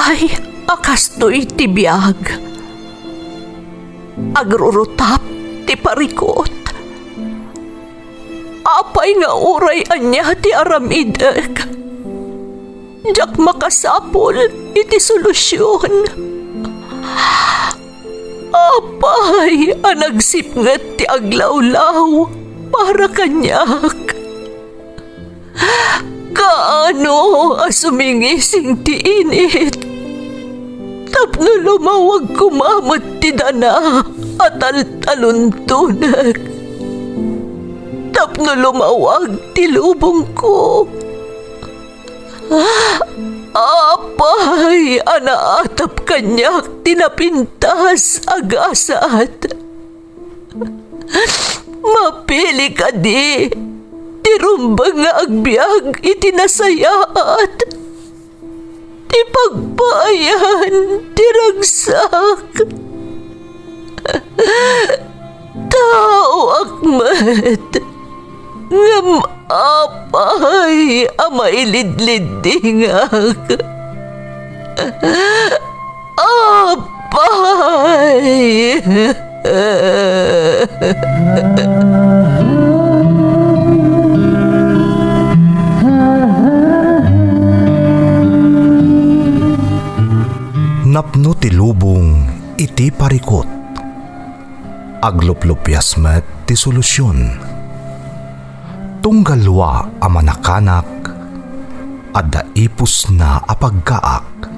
Apay, akastoy tibiyag. Agrurutap ti parikot. Apay nga uray anya ti aramidek. Jak makasapol iti solusyon. Apay, anagsipnget ti aglawlaw para kanyak. Kaano asumingising ti init? Tapno lumawag kumamot ti dana at taluntunak. Tapno lumawag ti lubong ko. Apay, anaatap kanyak tinapintas agasat. Mapili ka di, tirumbang nga agbyag itinasayaat. Ti pagbayan, tiragsak. Tao akmat, ngam apay, amailidlidingak. Apay. Napno ti lubong iti parikot. Agluplupyas met ti solusyon. Tunggalwa a manakanak, adda ipus na apagkaak.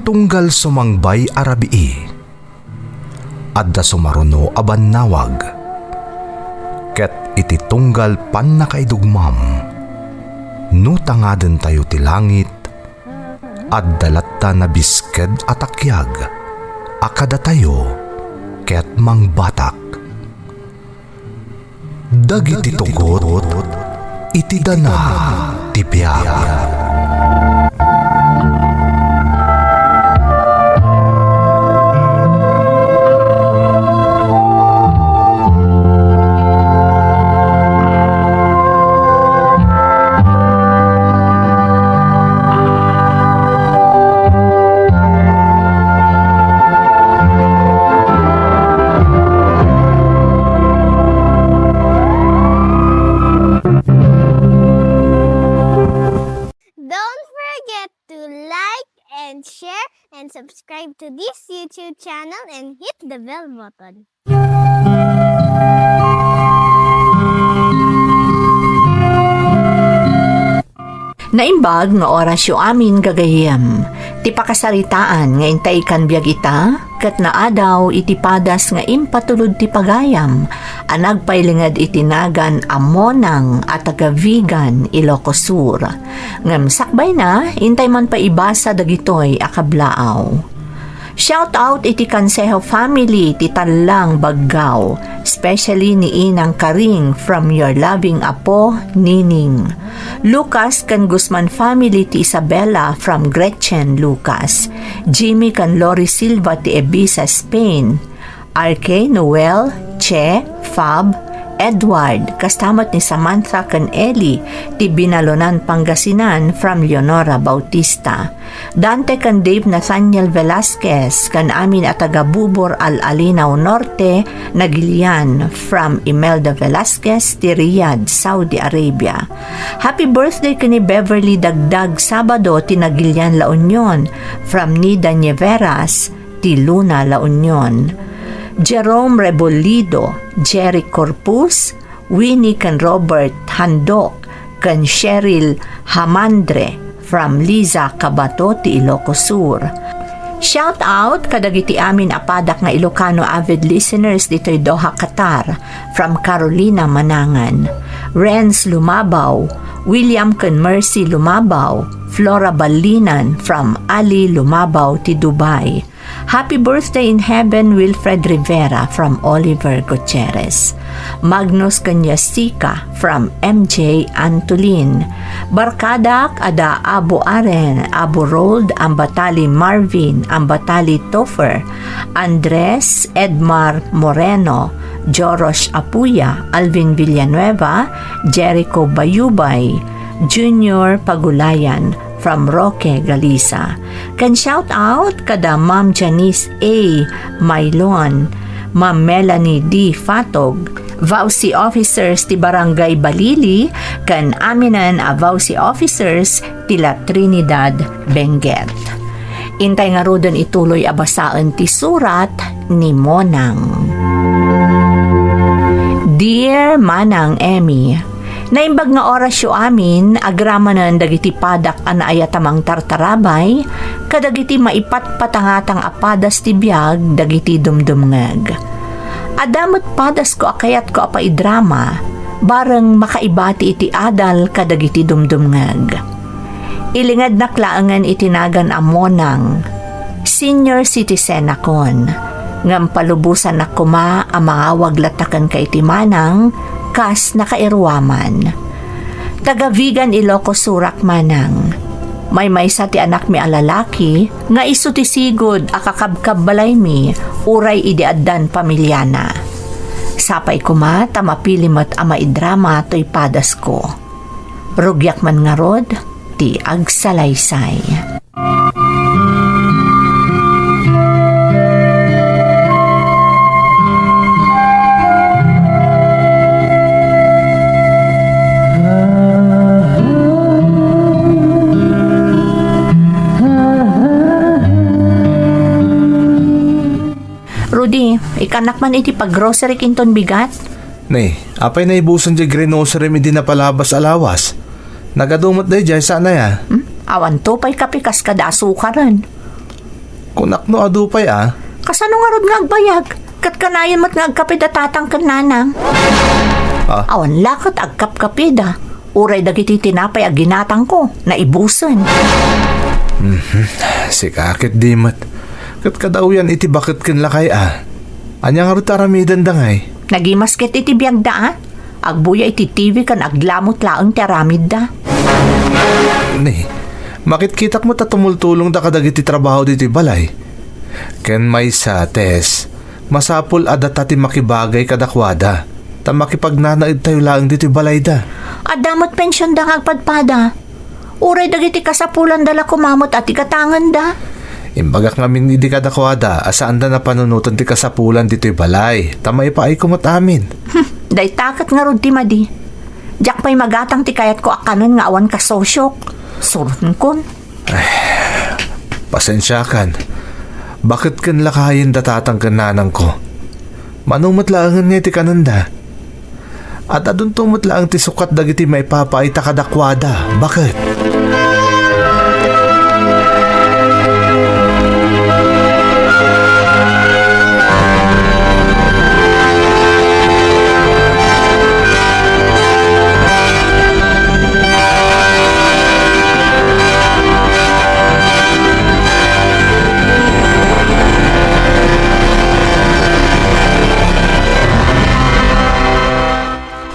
Tunggal sumangbay arabii, adda sumaruno a bannawag. Ket iti tunggal pan nakaidugmam, no tangaden tayo ti langit, adda latta na bisked atakyag, akada tayo ket mangbatak. Dagiti tugot, iti dana ti biag. And subscribe to this YouTube channel and hit the bell button. Naimbag nga oras yu amin gagayem. Ti pakasaritaan nga intay kan biag ita, kat naadaw iti padas nga impatulod ti pagayam, anagpailingad itinagan amonang at agavigan Ilocos Sur. Ngam sakbay na, intay man pa ibasa dagitoy akablaaw. Shout out iti Cansejo family ti Talang Baggaw, especially ni Inang Karing from your loving apo, Nining. Lucas kan Guzman family ti Isabella from Gretchen Lucas. Jimmy kan Lori Silva ti Ibiza, Spain. RK, Noel, Che, Fab, Edward, kastamat ni Samantha kan Eli, ti Binalonan, Pangasinan from Leonora Bautista. Dante kan Dave Nathaniel Velasquez, kan amin at taga-Bubor Al-Alinaw Norte, Nagilian from Imelda Velasquez, ti Riyadh, Saudi Arabia. Happy birthday kani Beverly Dagdag Sabado, ti Nagilian, La Union, from Nida Nieveras, ti Luna, La Union. Jerome Rebolido, Jerry Corpus, Winnie kan Robert Handok, kan Cheryl Hamandre from Liza Cabato ti Ilocos Sur. Shout out kadagiti amin apadak nga Ilocano avid listeners dito'y Doha, Qatar from Carolina Manangan. Renz Lumabaw, William kan Mercy Lumabaw, Flora Balinan from Ali Lumabaw ti Dubai. Happy birthday in heaven Wilfred Rivera from Oliver Gutierrez. Magnus Kanyasika from MJ Antolin. Barkadak ada Abu Aren, Abu Rold, Ambatali Marvin, Ambatali Toffer, Andres Edmar Moreno, Joros Apuya, Alvin Villanueva, Jericho Bayubay, Junior Pagulayan from Roque, Galisa. Can shout out kada Ma'am Janice A. Mailon, Ma'am Melanie D. Fatog, Vauci officers ti Barangay Balili, kan aminan a Vauci officers tila Trinidad, Benguet. Intay nga rodon ituloy abasaan ti surat ni Monang. Dear Manang Emmy, naimbag nga orasyo amin, agramanan dagiti padak ana ayatamang tartarabay, kadagiti maipat patangatang apadas ti biyag, dagiti dumdumngag. Adamot padas ko akayat ko apaidrama, bareng makaibati iti adal kadagiti dumdumngag. Ilingad na klaangan itinagan amonang, senior citizen akon, ngam palubusan na kuma ang mga waglatakan kay timanang, kas nakairwaman. Taga-vegan Ilocos Surak manang. May sa ti anak mi alalaki, nga iso ti sigod akakabkab balay mi, uray ideaddan pamilyana. Sapay kuma, tamapilimat ama idrama to'y padas ko. Rugyak man nga rod, ti agsalaysay. Rudy, ikanak man iti pag-grocery kinton bigat? Nay, apay na ibusan di grocery mi di na palabas alawas. Nagadumot day jay sana ya. Awan to pa'y kapikas kada asukaran. Kunak no adupay Kasano nga rod nga agbayag? Kat kanayan mat nga agkapid tatang kananang. Awan lakat agkap-kapida. Uray dagiti tinapay aginatang ko na ibusan. Si kakit dimat. Kat kadaw yan iti bakit kin lakay Anya nga rin taramidan dangay. Nagimasket iti biyag da Agbuya iti TV kan aglamot laang tiaramid da. Nay, makitkitak mo tatumultulong da kadag iti trabaho diti balay. Ken may sa tes, masapul adat ti makibagay kadakwada. Ta makipagnanaid tayo laang diti balay da. Adamot pensyon da agpadpada. Uray dagiti kasapulan dala kumamot at ikatangan da. Imbagak ngamin idi kadakwada, asaan da na panunutan ti kasapulan dito'y balay. Tamay pa ay kumot amin. Day takat nga rod ti madi. Diyak pa'y magatang ti kayat ko akanon nga awan kasosyok. Surun kon. Pasensya kan. Bakit kan lakayin datatang kananang ko? Manumot laangan nga ti kananda. At adun tumot laang ti sukat dagiti may papay takadakwada. Bakit?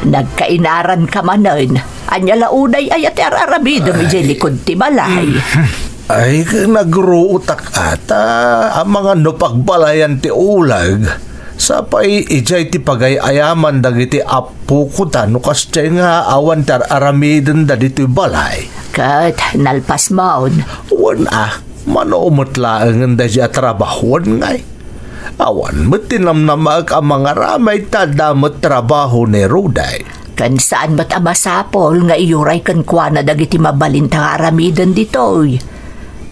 Nagkainaran ka manon. Anya launay ay ati ararabido mi jay likod ti balay. Ay, nagruutak ata ang mga napagbalayan ti ulag. Sapay ijay ti pagay ayaman dagiti apo ko ta no kastay nga awan tar aramidin da diti balay. Kat nalpas maon. Wan manoomot laangan da siya trabahon ngay. Awan mo tinamnamag ang mga ramay tadamot trabaho ni Ruday. Kan saan ba't abasapol nga iyuray kan kwa na dagiti mabalintang aramidan ditoy.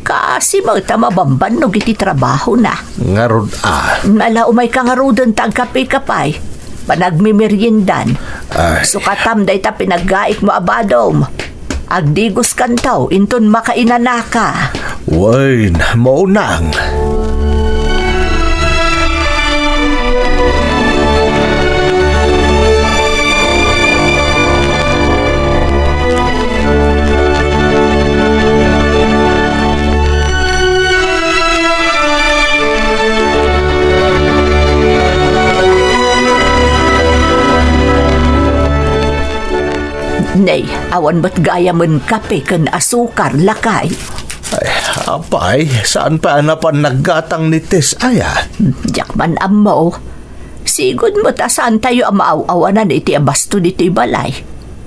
Kasi magtamabamban no giti trabaho na. Ngarod Mala umay ka nga rodon tagkapi-kapay. Panagmimeriendan. Sukatam day ta pinaggaik mo abadom. Agdigos kantaw inton makainanaka. Wain, maunang. Nay, awan ba't gaya man kape kan asukar lakay? Ay, apay, saan pa anapan naggatang ni Tess aya? Diyak man amaw. Sigod mo ta saan tayo amaaw-awanan iti abasto dito'y balay.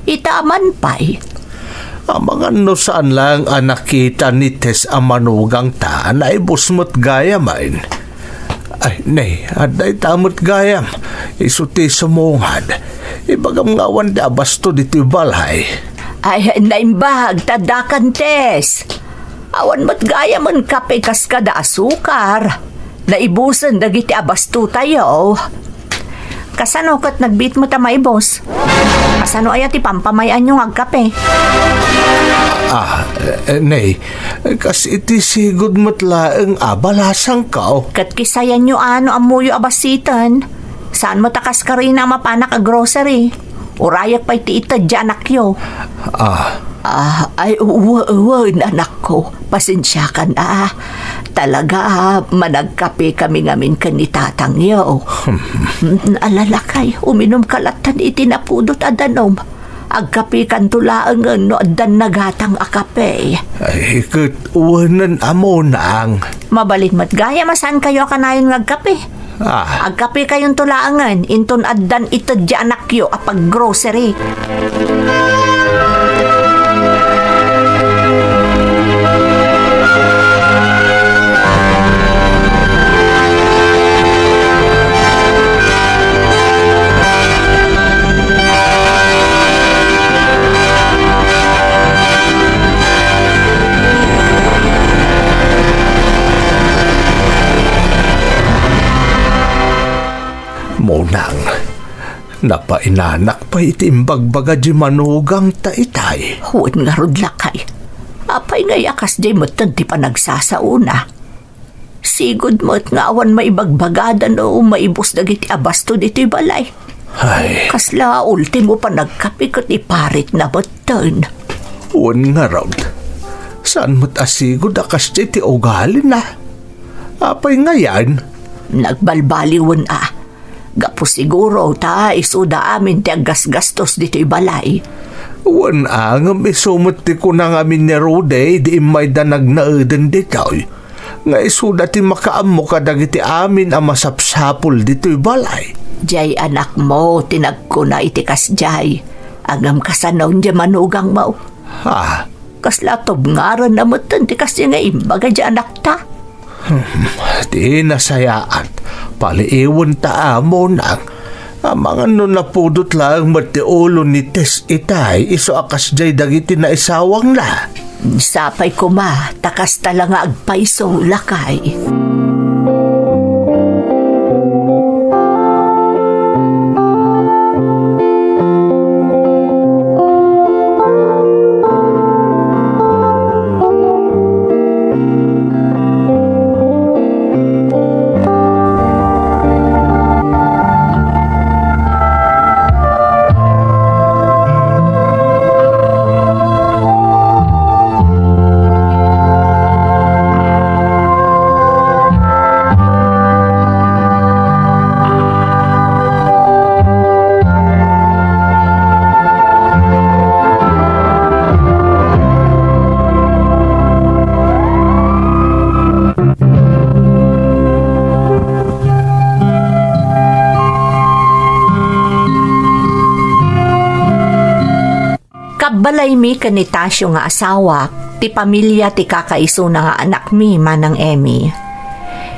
Itaman pa'y. Ang mga no saan lang ang nakita ni Tess ang manugang ta na ibusmot gayaman. Ay, nay, aday tamot gayam. Isuti sumungad. Ibagam ngawan di abasto dito balay. Ay, naimbag, tadakan, Tess. Awan mo't gaya man kape kas kada asukar. Naibusan dagiti abasto tayo. Kasano kat nagbit mo tamay, boss? Kasano ay ati pampamayan yung agkape? Nay, kas iti sigod mo't laeng abalasang kao. Kat kisayan nyo ano amuyo abasitan. Saan mo takas ka rin ang mapanak a grocery? Urayak pa iti itadya anak yo. Ay, anak ko. Pasensya ka na. Talaga, managkape kami ngamin kanitatang yo. Alalakay, uminom kalatan itinapudot adanom. Agkape kan tulaang no adan nagatang akape. Ay, uwanan amo nang. Mabalit mat gaya masan kayo kanayon ngagkape. Agkape kayong tulaangan, inton addan itadya anak yo apag grocery. Monang, napainanak pa itimbagbaga di manugang taitay. Huwag nga rudlakay. Apay nga yakas di mo't ti pa nagsasauna. Sigod mo't nga awan maibagbagadan o maibos dagiti abasto dito'y balay. Ay, Kasla ultimo pa nagkapikot iparit na batan. uwan nga raw. Saan mo't asigod akas di ti ugali na? Apay nga yan? Nagbalbaliwan Gapo siguro ta isuda amin ti aggasgastos dito'y balay. Uwan ang isumot ti ko na amin ni Rude di imay da nagnaadan dito'y. Nga isuda ti makaamo kadagiti amin ang masapsapol dito'y balay. Jay anak mo, tinagko na itikas jay. Agam kasanaw niya manugang mo. Kasla tobngaran na matan ti kasi nga imbaga dya anak ta. Di nasayaan. Paliiwan ta amo nang. Ang mga napudot lang matiulo ni Tess itay iso akas jay dagiti na isawang na. Sapay ko ma, takas tala nga agpaiso lakay. Balay mi kanitasyo nga asawa, ti pamilya ti kakaiso na nga anak mi manang Emmy.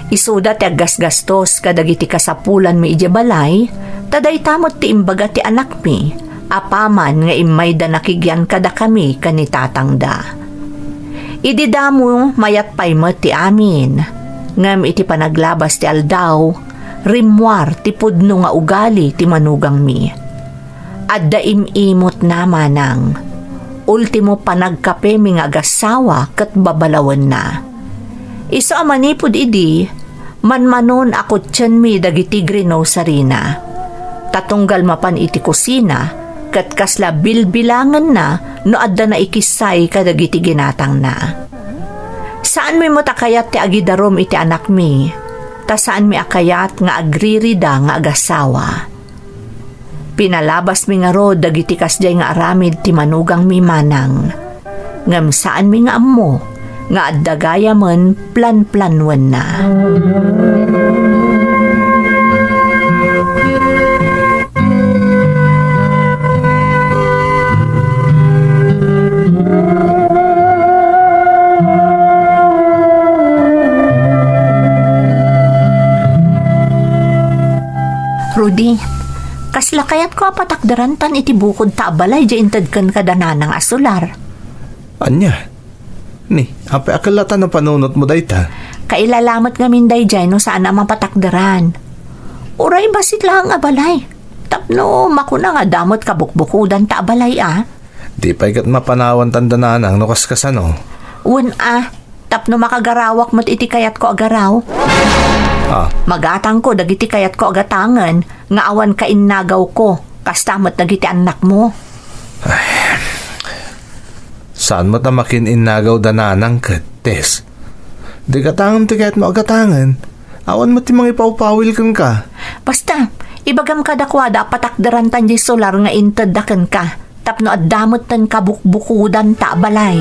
Isuda ti aggasgastos kadagiti kasapulan mi ija balay, taday tamot ti imbaga ti anak mi, apaman nga imay da nakigyan kada kami kanitatang da. Ididamo mayat pay mo ti amin, ngam iti panaglabas ti aldaw, rimwar ti pudno nga ugali ti manugang mi. Adda imimot na manang, ultimo panagkape mi nga agasawa kat babalawan na. Iso amanipod idi, manmanon ako tiyan mi dagiti grino sarina. Tatunggal mapan iti kusina, kat kasla bilbilangan na no adda na ikisay kadagiti ginatang na. Saan mi mo takayat ti agidarom iti anak mi, ta saan mi akayat nga agririda nga agasawa. Pinalabas mi nga rod dagiti kasjay nga aramid ti manugang mi manang. Ngam saan mi nga ammo, nga addagaya man plan-planwan na. Rudy. Kasla kayat ko patakdaran tan iti bukod ta balay di intad kan kadananang asular. Anya? Ni, apay akalatan na panunot mo dayta. Kailalamat nga minday dyan no saan na mapatakdaran. Uray basit lang nga balay. Tapno makuna nga damot kabukbukudan ta balay Di pa ikat mapanawan tandananang nukas kasano. Tapno makagarawak mo't iti kayat ko agaraw. Magatang ko dagiti kayat ko agatangan nga awan ka innagaw ko kastamot dagiti anak mo. Saan mo tamakin innagaw dananang Tess? Di katangan ti kayat mo agatangan. Awan mo ti mga ipawpawil kang ka. Basta, ibagam kadakwada patakdaran tan di solar nga intadakan ka. Tapno at damot tan kabukbukudan ta balay.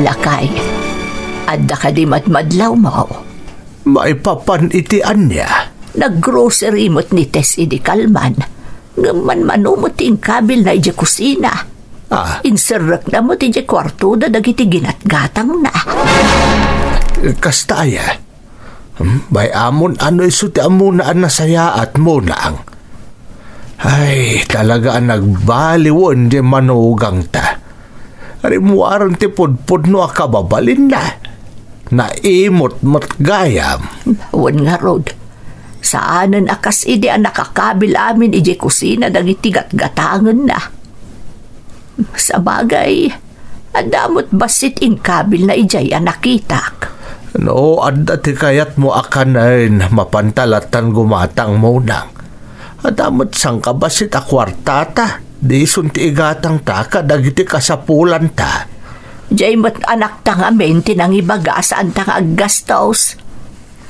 Lakay, adda ka di madmadlaw mo. Maipapanitian niya. Nag-grocery mo't ni Tess idi kalman. Ngaman manumot ting kabil na iji kusina. Inserrak na mo't iji kwarto da dagiti ginatgatang na. Kastaya. Bay amon ano isuti amunaan na saya at munang. Ay, talaga nagbaliwon di manugang ta. Rimuaran ti pudpud no akababalin na. Naimot matgayam. Wan nga rod. Saanan akas idi ang nakakabil amin iji kusina dagiti gatgatangan na. Sa bagay, adamot basit in kabil na ijay ang nakitak. No, adda ti kayat mo akanan mapantalatan gumatang munang. Adamot sang kabasit a kwartata. Di sunti igatang ta kadagiti kasapulan ta. Jay mat anak ta nga menti nang ibaga saan ta nga aggastos.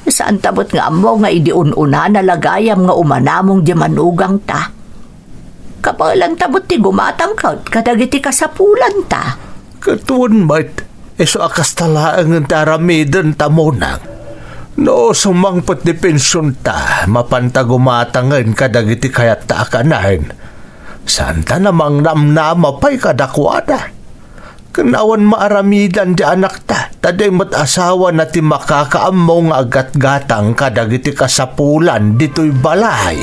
Saan tabot nga mo nga idiununa na lagayam nga umanamong di manugang ta. Kapalang tabot ti gumatang kaut kadagiti kasapulan ta. Katuon mat, eso akas talaan ng taramidan ta munang. No, sumangpot di pensyon ta, mapantagumatangan kadagiti kayat ta akanahin. Santa namang namnama pa'y kadakwada. Kanawan maaramidan di anak ta, taday mat asawa na ti makakaamaw nga agat-gatang kadagiti kasapulan dito'y balay.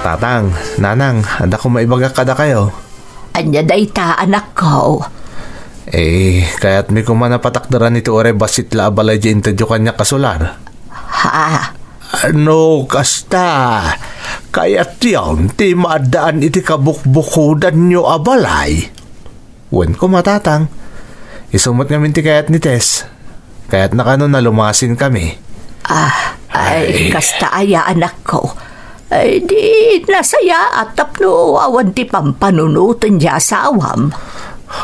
Tatang, nanang, anda ko maibaga kada kayo. Anya dayta anak ko. Kaya't may kumanapatakdaran ito ore basit la abalay di intadyo kanya kasular. Ano, kasta? Kaya't yun, ti maadaan iti kabukbukudan nyo abalay. Wen ko matatang. Isumot ngamin ti kayat ni Tess. Kaya't nakano na lumasin kami. Kasta aya anak ko. Ay di nasaya at tapno awan ti pampanunutan di asawam.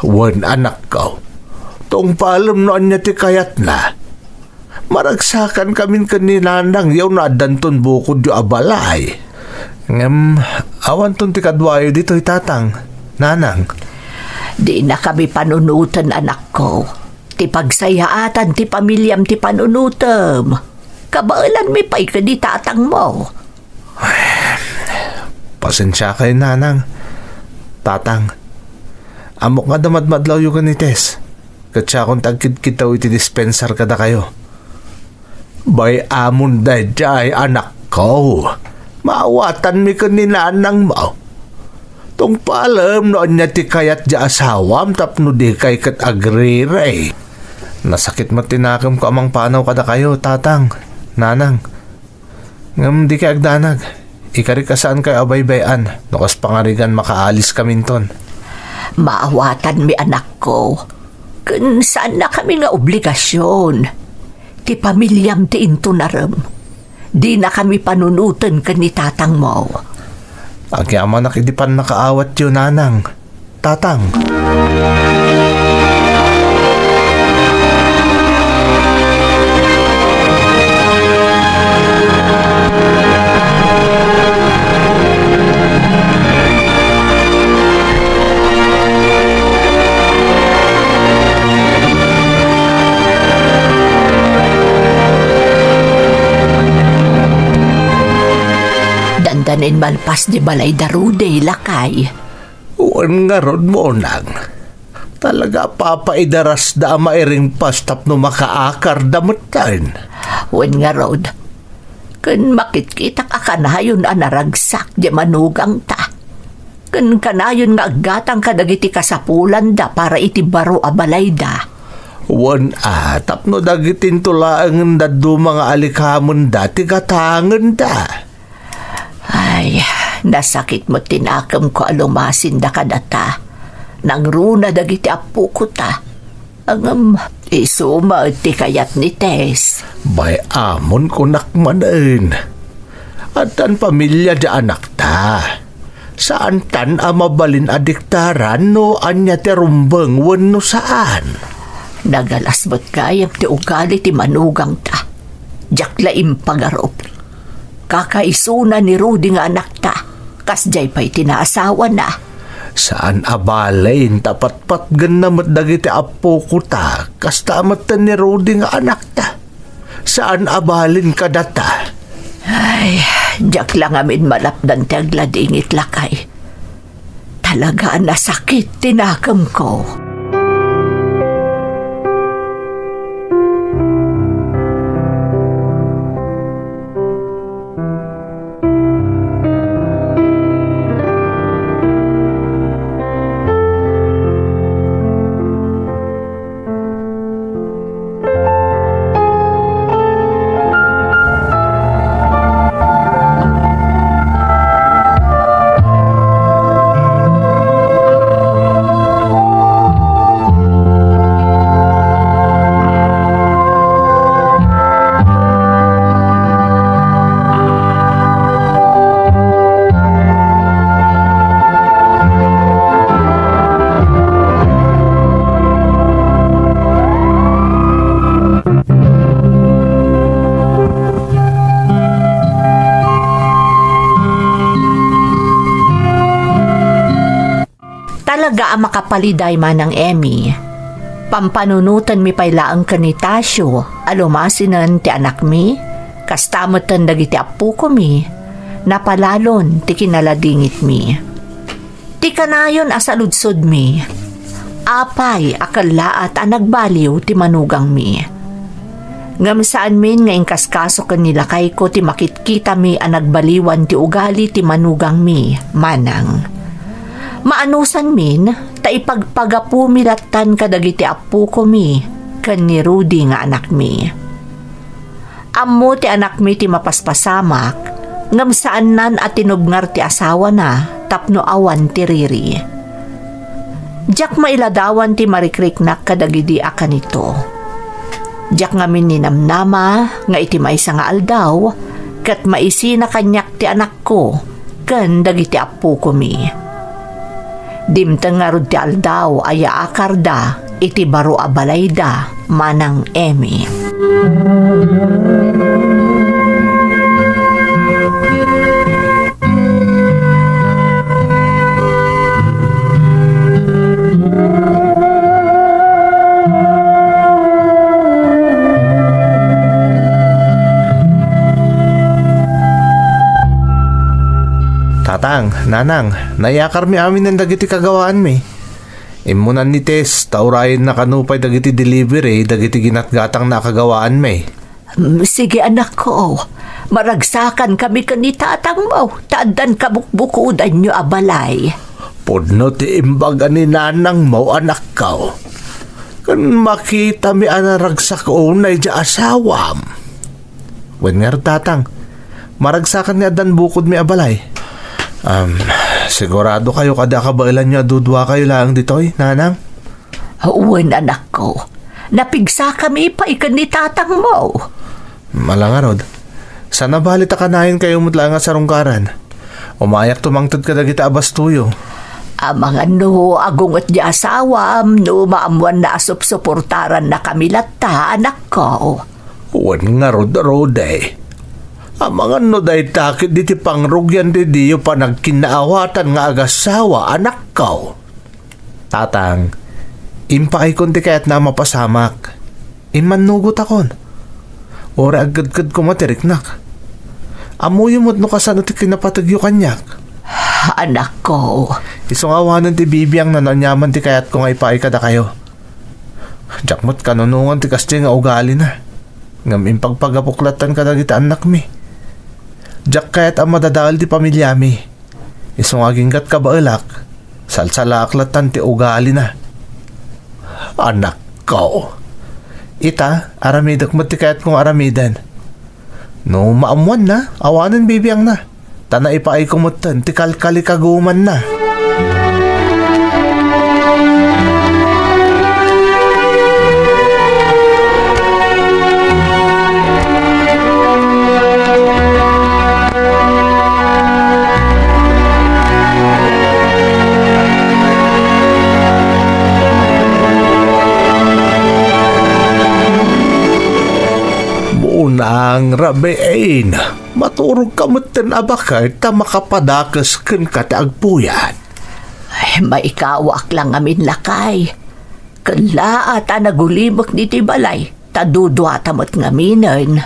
Wen anak ko. Tong paalam noon niya ti kayat na. Maragsakan kamin kaninanang yaw na adanton bukod yu abalay. Awan ton ti kadwayo dito'y tatang, nanang. Di na kami panunutan anak ko. Ti pagsayaatan ti pamilyam ti panunutam. Kabailan mi pa'y ka di tatang mo. Pasensya kayo, nanang. Tatang, amok nga damadmadlaw yung ganites. Katsa kung tagkid-kitaw iti dispensar kada kayo. Bay amon dayjay anak ko. Maawatan mi kaninanang mo. Tong paalam noon niya ti kayat di asawam tapno di kay kat agriray. Nasakit matinakam ko amang panaw kada kayo, tatang, nanang. Ngam di kay agdanag. Ikari kasaan kay abay-bayan. Nukas pangarigan makaalis kaminton. Maawatan mi anak ko. Kun saan na kami nga obligasyon. Ti pamilyam ti intunaram. Di na kami panunutan ka ni tatang mo. Agyaman nakidipan nakaawat yun, nanang. Tatang. Dandanin malpas di balay darude, lakay. Uwan nga ron mo, nang. Talaga papaidaras da mairing pastap no makaakar damutan. Wen nga rod. Kun makitkitak akanayon anaragsak di manugang ta. Kun kanayon nga agatang kadagiti kasapulan da para iti baro a balay da. Uwan tapno dagitin tulaang dadu mga alikamon dati katangan da. Ay, nasakit mo tinakam ko alumasin da kadata. Nangruna dagiti apu ko ta. Ang isuma ti kayat ni Tess. Bay amon ko nakmanin. At ang pamilya da anak ta. Saan tan amabalin adiktaran no anya ti rumbeng wano saan? Nagalasbot kayang ti ugali ti manugang ta. Jakla impagarop. Kakaisuna ni Rudy nga anak ta. Kasjay pa'y tinaasawa na. Saan abalain tapat-pat ganamat dagiti apo ko ta. Kasta amatan ni Rudy nga anak ta. Saan abalin ka data? Ay, jak lang amin malapdan ti agladingit lakay. Talaga nasakit tinakam ko. Talaga ang makapaliday man ng Emmy. Pampanunutan mi paylaang kanitasyo, alumasinan ti anak mi, kastamutan dagiti apu ko mi, napalalon ti kinaladingit mi. Ti kanayon asaludsod mi, apay akalaat ang nagbaliw ti manugang mi. Ngam saan min nga ingkaskaso kanila kay ko ti makitkita mi ang nagbaliwan ti ugali ti manugang mi, manang. Maanusan min, ta ipagpagapumilatan kadagiti apu ko mi, kan ni Rudy nga anak mi. Ammo ti anak mi ti mapaspasamak, ngam saan nan at tinubngar ti asawa na, tapno awan ti riri. Jak mailadawan ti marikriknak kadagidi akan ito. Jak ngamin ninamnama, nga iti maysa nga aldaw, kat maisina kanyak ti anak ko, kan dagiti apu ko mi. Dimtang nga rod ti aldaw aya akarda iti baro abalayda manang Emmy. Tatang, nanang, nayakar mi amin ng dagiti kagawaan mi. Imunan ni Tess, taurayin na kanupay dagiti delivery, dagiti ginatgatang na kagawaan mi. Sige anak ko, maragsakan kami kanitatang mo, taadan kabukbukudan nyo abalay. Podno ti imbaga ni nanang mo anak ko. Kan makita mi anaragsak unay di asawam. Wen nga tatang, maragsakan ni adan bukod mi abalay. Sigurado kayo kada kabailan niya dudwa kayo lang ditoy, nanang? Uwan anak ko, napigsa kami pa ikan ni tatang mo. Malangarod, Sana balit akanahin kayo mutla nga sa rungkaran. Umayak tumangtod ka dagiti abastuyo. Mga no, agungot di asawam, no maamuan na asup-suportaran na kami lata, anak ko. Wan nga rod eh. Mga no day takit diti pangrugyan di diyo pa nagkinaawatan nga agasawa, anak ko. Tatang, impaay konti kaya't na mapasamak. Imanugot akon. Ora agad-gad ko matiriknak. Amoy mo't no kasano ti kinapatagyo kanyak. Anak ko. Isungawanan ti bibiyang nananyaman ti kayat kung ay paay kada kayo. Jakmot kanunungan ti kasdi nga ugali na. Ngam pagpagapuklatan ka dagiti anak mi. Jak kayat ang madadal ti pamilya mi. Isungaging kat ka bailak. Salsalaklatan ti ugali na. Anak ko. Ita, aramidak mo ti kayat kong aramidan. No, maamuan na. Awanan bibiyang na. Tana ipaay kumutan, ti kalkali kaguman na. Ang rabein, maturog kamutan abakay ta makapadakas ken kataagpuyan. Ay, maikawak lang amin lakay. Kalaat nagulibok diti balay, tadudwa tamot ngaminan.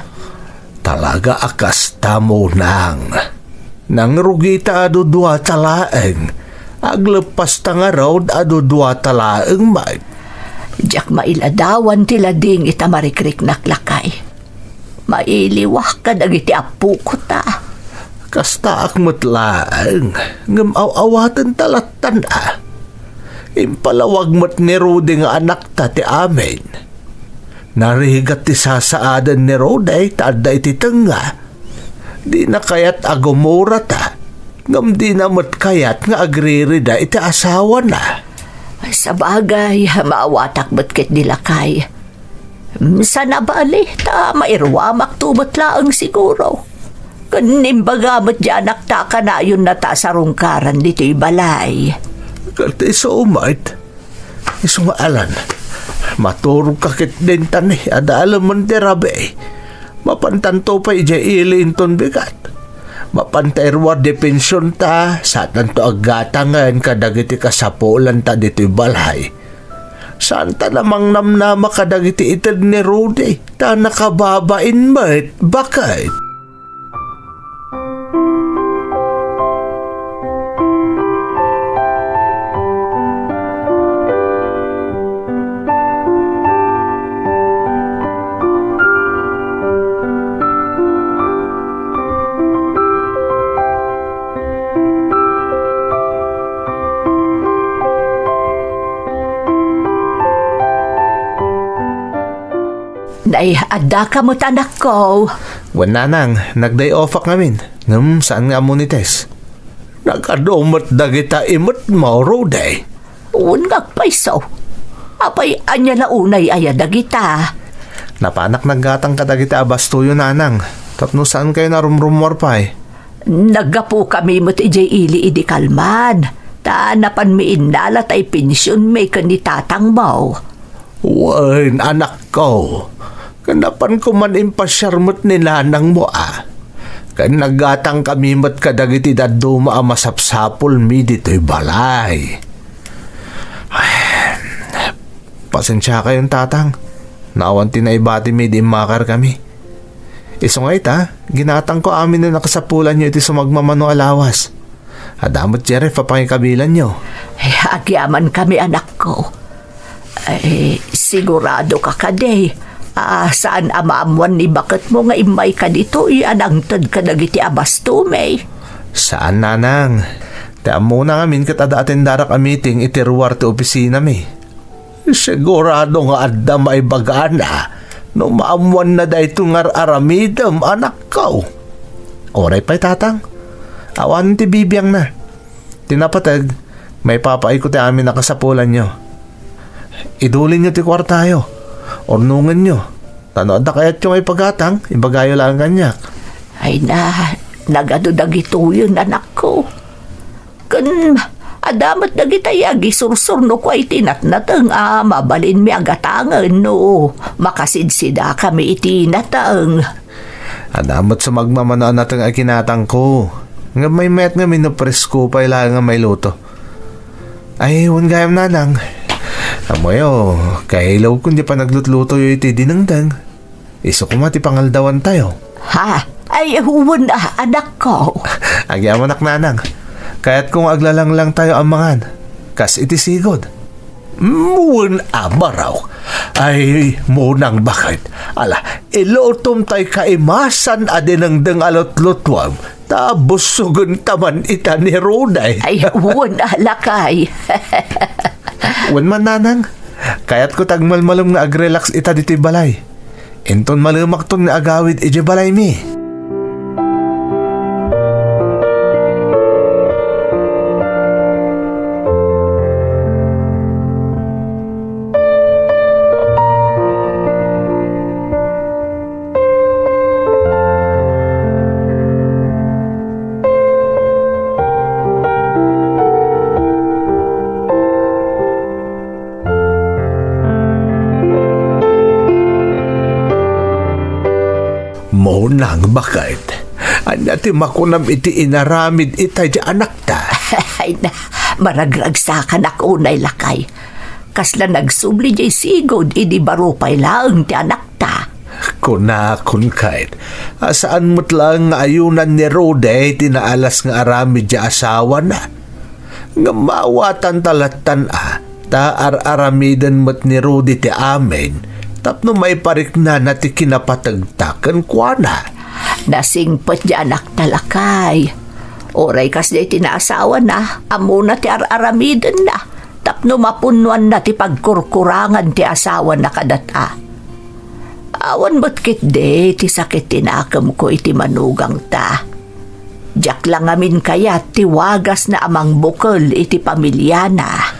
Talaga akas tamo nang. Nang rugita adudwa talaeng, aglepas tanga road adudwa talaeng may. Diyak mailadawan tila ding itamarikrik naklakay. Mailiwah ka dagiti apu ko ta. Kasta akmutlaang, ngam awatan talatan Impalawag mo't ni Rudy nga anak ta ti amin. Narigat ti sasaadan ni Rudy, tada iti tenga. Di na kayat agumura ta, ngam di na mo't kayat nga agririda iti asawa na. Sa bagay, maawatak ba't kit dilakay. Sana bali, ta mairwamak tumot laang siguro. Kanimbagamot dyan nakta ka na yun na ta sa rungkaran dito'y balay. Kata iso umait, iso nga alan, maturog kakit din tani, ada alam mo tirabe. Mapantanto pa ija ilinton bigat. Mapantairwa de pensyon ta, sa tanto agatangan kadagiti kasapulan ta dito'y balay. Saan ta namang namnama kadagiti itad ni Rudy? Ta nakababain mo't bakit? Nay, adda ka mo't anak ko. Wala nang, nag-day off ak namin. Saan nga mo ni Tess? Nag-adomot dagita imot mo, Rudy. Unggag paiso. Apay, anya na unay ayadagita. Napanak naggatang kadagita abastuyo nanang. Tapno saan kayo narumrumor pa eh? Naggapo kami mo't ijay ili idi kalman. Ta napan mi indalat ay pensyon may kanitatang mo. Wan, anak ko. Kanapan ko man impasyarmot ni nanang mo Kan nagatang kami mat kadagiti daduma masapsapol mi dito'y balay. Ay, pasensya kayong tatang. Nawan tinaibati mi di makar kami. Isungay ta, ginatang ko amin na nakasapulan nyo iti sumagmamano alawas. Adamot jere papangikabilan nyo. Ay, agyaman kami anak ko. Ay, sigurado ka kaday. Saan amaamuan ni bakit mo nga imay ka dito anangtad ka dagiti abastumay? Saan nanang? Tiam muna ngamin katada atendarak a meeting itiruwar ti opisina mi. Sigurado nga adda maibagana no maamuan na da ito nga aramidam anak ko. Oray pa'y tatang. Awan ti bibiyang na. Tinapatag, may papaay ko ti amin nakasapulan nyo. Idulin nyo ti kwartayo. Ornungan nyo. Tanood na kaya't yung ay pagatang, ibagayo lang kanyak. Ay na, nagadudag yun anak ko. Kan adamat dagitayagi sursurno ko ay tinatnatang mabalin mi agatangan no. Makasidsida kami itinatang. Adamat sa magmamanaan natin ay kinatang ko. Nga may met nga minupresko pa ilang nga may luto. Ay, huwag gayam nanang. Amoyo, kailaw kung di pa naglutluto yung iti dinangdang. Iso kumati pangaldawan tayo. Ha? Ay, huwag na, anak ko. Agya anak nanang. Kaya't kung aglalang lang tayo amangan, kas iti sigod. Muwan abaraw. Ay, munang bakit. Ala, ilotom tay kaimasan adinangdang alotlutwam. Tapos sugun taman ita ni Roday. Ay, huwag na, lakay. Wan man nanang. Kaya't ko tagmalmalong nga agrelax ita dito balay. Inton malumak ton nga agawid iti balay mi. Nang bakit? Anati makunam iti inaramid itay di anak ta. Ay na, maragragsakan ako unay lakay. Kasla nagsubli jay sigod, idi barupay lang ti anak ta. Kunakon kahit. Saan mo't lang nga ayunan ni Rode tinaalas nga aramid di asawa na. Nga mawatan talatan taar-aramidan mo't ni Rode ti amin. Tapno may parik na ti kinapatagtakan kwa na. Nasingpot di anak talakay. Oray kas di tinaasawa na, amo na ti ar-aramidan na. Tapno mapunuan na ti pagkurkurangan ti asawa na kadata. Awan ba't kit de, ti sakit tinakam ko iti manugang ta. Diyak lang amin kaya ti wagas na amang bukol iti pamilya na.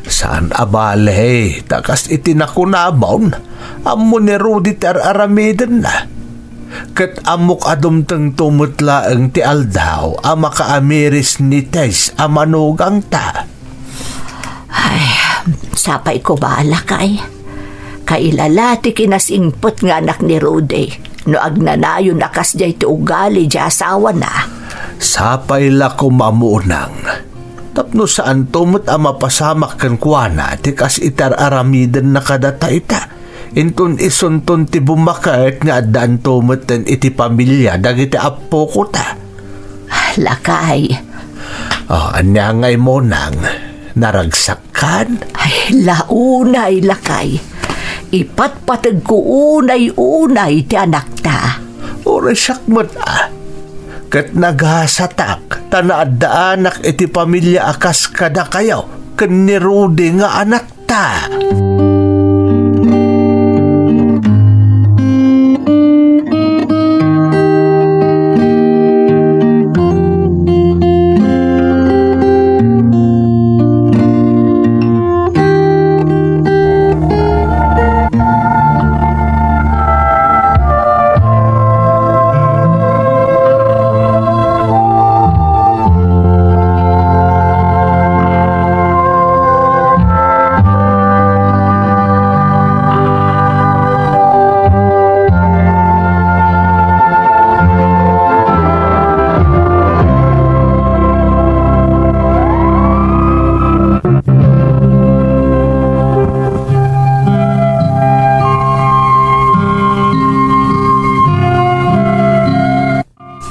Saan abale, takas itinakunabon, amo ni Rudy ar-aramidan na. Kat amok adumtang tumutla ang ti aldaw, ama kaamiris ni Tess amanugang ta. Ay, sapay ko ba alakay? Kailala ti kinasingpot nga anak ni Rudy, no agnanayo nakas jay ti ugali jay asawa na. Sapay la ko mamunang. Tapno saan tumot ama pasamak kan kuana ti kas itar-aramidan na kadata ita. Inton isunton ti bumakait nga addaan tumot ten iti pamilya dagiti apo ko ta. Lakay. Anya ngay mo nang naragsakan? Ay, launay lakay. Ipatpatag ko unay-unay ti anak ta. Oresak mo't kat naghasatak tanaadaanak iti pamilya akas kada kayaw ken ni Rudy nga anak ta.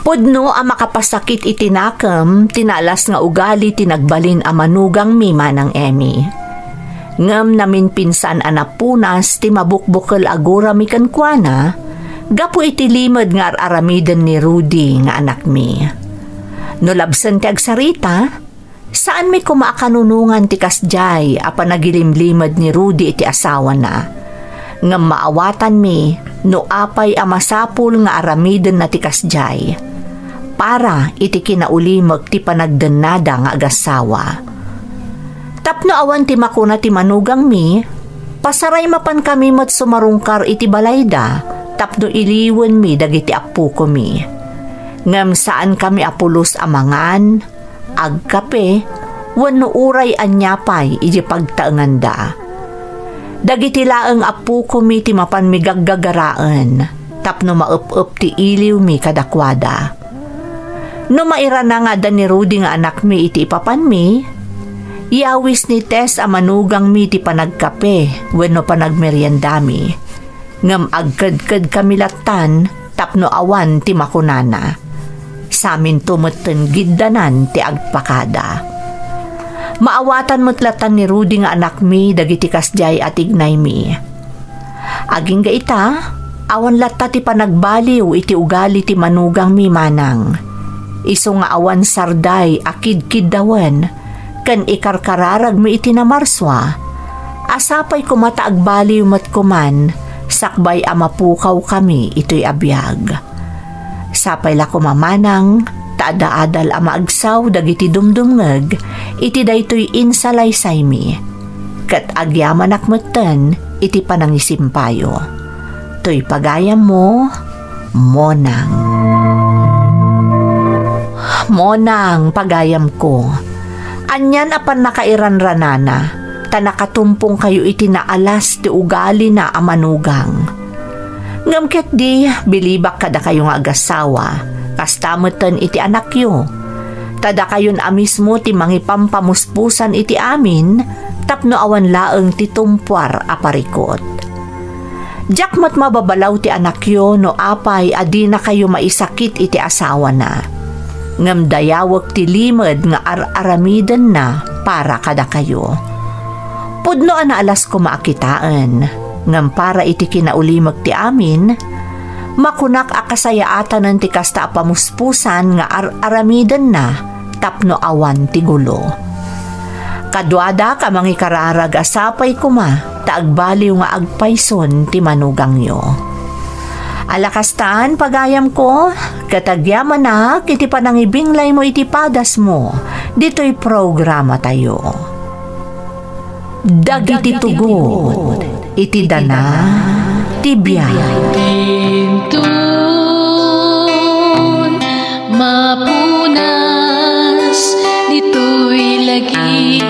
Pudno ang makapasakit itinakam, tinalas nga ugali tinagbalin ang manugang mima ng Emmy. Ngam namin pinsan anapunas ti mabukbukal agura mi kankwana, gapo iti limod nga aramidan ni Rudy nga anak mi. No labsan ti agsarita, saan mi kumaakanunungan ti kasjay apa nagilimlimad ni Rudy iti asawa na. Ngam maawatan mi no apay amasapul nga aramidan na ti kasjay. Para iti kinaulimag ti panagdanada nga agasawa. Tapno awan ti makuna ti manugang mi, pasaray mapan kami mat sumarungkar iti balayda, tapno iliwan mi dagiti apu ko mi. Ngam saan kami apulos amangan, agkape, wano uray anyapay iji pagtaenganda. Dagiti laeng apu ko mi ti mapan mi gaggagaraan, tapno maup-up ti iliw mi kadakwada. No maira na nga da ni Rudy nga anak mi iti ipapan mi, iawis ni Tess a manugang mi ti panagkape wenno panagmerienda mi. Ngam agkad-kad kami latan, tapno awan ti makunana. Samin tumeten giddanan ti agpakada. Maawatan mutlatan ni Rudy nga anak mi dagiti kasjay at ignay mi. Aging gaita, awan latta ti panagbaliw iti ugali ti manugang mi manang. Isu nga awan sarday akid-kid dawen, kan ikarkararag mi iti namarswa. Asapay kumata agbaliw mat kuman, sakbay amapukaw kami ito'y abiyag. Sapay la kumamanang, taada-adal ama agsaw dagiti dumdumngeg, iti daytoy insalaysay mi. Kat agyaman akmeten, iti panangisimpayo. To'y pagayam mo, Monang. Monang, pagayam ko. Anyan apan nakairanranana, ta nakatumpong kayo iti naalas ti ugali na amanugang. Ngamket di, bilibak kada kayo nga agasawa, kastamutan iti anak yo. Tada kayon amismo ti mangipampamuspusan iti amin, tapno awan laeng ti tumpwar aparikot. Jakmat mababalaw ti anak yo no apay adi na kayo maisakit iti asawa na. Ngam dayawak ti limed nga ar-aramiden na para kada kayo. Pudno ana alas ko maakitaan, ngam para iti kinaulimag ti amin, makunak akasayaatan ti kasta apamuspusan nga ar-aramiden na tapno awan ti gulo. Kadwada ka mangi kararag asapay kuma, taagbaliw nga agpayson ti manugang yo. Alakastaan pagayam ko, katagyaman na kiti panangibinglay mo iti padas mo, dito'y programa tayo. Dagiti tugod, iti dana, tibiyay. Tintun, mapunas, dito'y lagi.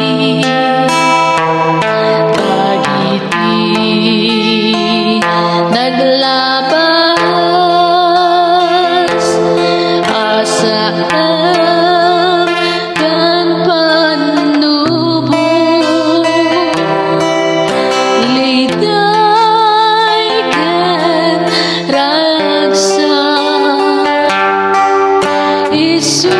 Dagiti, naglabas, asaan kan panubo. Liday kan ragsa, Isu